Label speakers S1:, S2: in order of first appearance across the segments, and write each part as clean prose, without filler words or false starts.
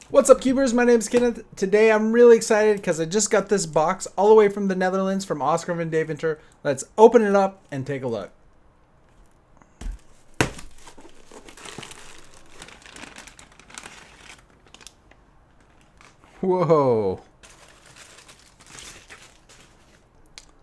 S1: What's up, Cubers? My name is Kenneth. Today I'm really excited because I just got this box all the way from the Netherlands from Oskar van Deventer. Let's open it up and take a look. Whoa.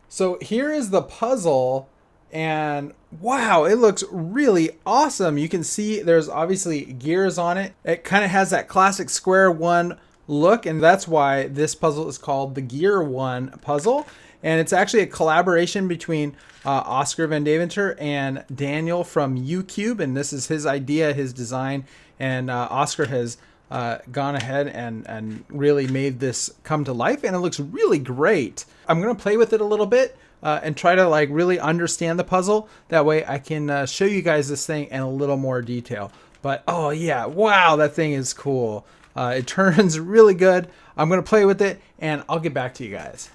S1: So here is the puzzle, and wow, it looks really awesome. You can see there's obviously gears on it. It kind of has that classic square one look, and that's why this puzzle is called the Gear-1 puzzle. And it's actually a collaboration between Oskar van Deventer and Daniel from YouCube, and this is his idea, his design, and Oskar has gone ahead and really made this come to life, and it looks really great. I'm gonna play with it a little bit and try to like really understand the puzzle. That way I can show you guys this thing in a little more detail. But oh yeah, wow, that thing is cool. It turns really good. I'm gonna play with it and I'll get back to you guys.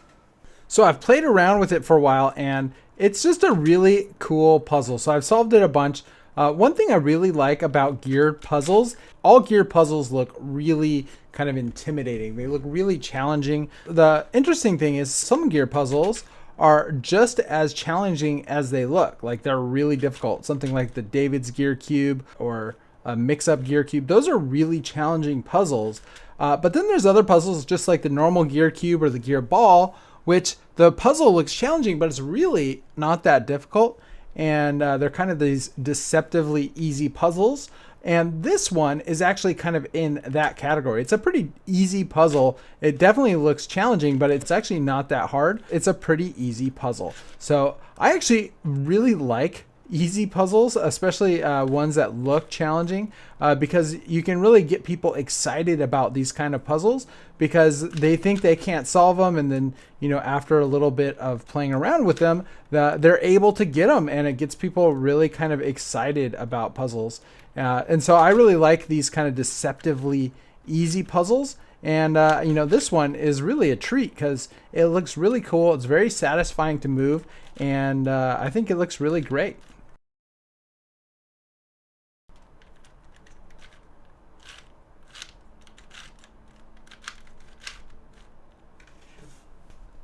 S1: So I've played around with it for a while, and it's just a really cool puzzle. So I've solved it a bunch. One thing I really like about geared puzzles, all geared puzzles look really kind of intimidating. They look really challenging. The interesting thing is some gear puzzles are just as challenging as they look. Like they're really difficult. Something like the David's Gear Cube or a mix-up Gear Cube. Those are really challenging puzzles. But then there's other puzzles just like the normal Gear Cube or the Gear Ball, which the puzzle looks challenging, but it's really not that difficult. And they're kind of these deceptively easy puzzles. And this one is actually kind of in that category. It's a pretty easy puzzle. It definitely looks challenging, but it's actually not that hard. It's a pretty easy puzzle. So I actually really like easy puzzles, especially ones that look challenging, because you can really get people excited about these kind of puzzles because they think they can't solve them, and then after a little bit of playing around with them, they're able to get them, and it gets people really kind of excited about puzzles. And so I really like these kind of deceptively easy puzzles. And this one is really a treat because it looks really cool. It's very satisfying to move, and I think it looks really great.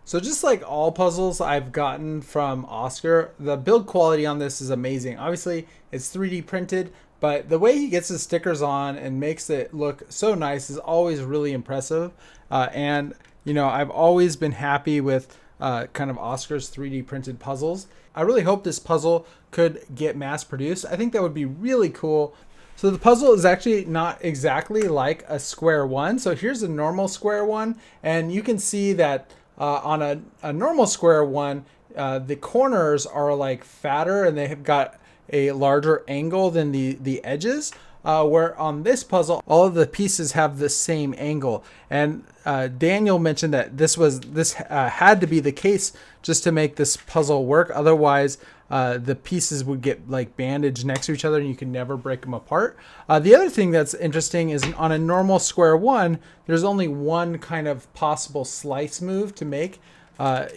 S1: So just like all puzzles I've gotten from Oskar, the build quality on this is amazing. Obviously, it's 3D printed, but the way he gets his stickers on and makes it look so nice is always really impressive. And I've always been happy with kind of Oskar's 3D printed puzzles. I really hope this puzzle could get mass produced. I think that would be really cool. So the puzzle is actually not exactly like a square one. So here's a normal square one, and you can see that on a normal square one, the corners are like fatter and they have got a larger angle than the edges, where on this puzzle, all of the pieces have the same angle. And Daniel mentioned that this had to be the case just to make this puzzle work. Otherwise, the pieces would get like bandaged next to each other and you can never break them apart. The other thing that's interesting is on a normal square one, there's only one kind of possible slice move to make.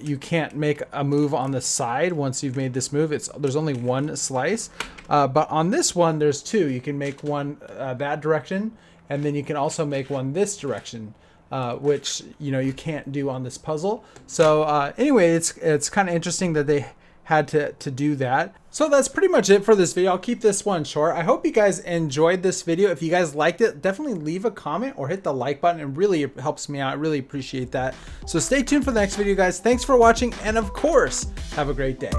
S1: You can't make a move on the side once you've made this move. There's only one slice. But on this one, there's two. You can make one that direction, and then you can also make one this direction, which you can't do on this puzzle. So anyway, it's kind of interesting that they had to do that. So that's pretty much it for this video. I'll keep this one short. I hope you guys enjoyed this video. If you guys liked it, definitely leave a comment or hit the like button. It really helps me out. I really appreciate that. So stay tuned for the next video, guys. Thanks for watching, and of course, have a great day.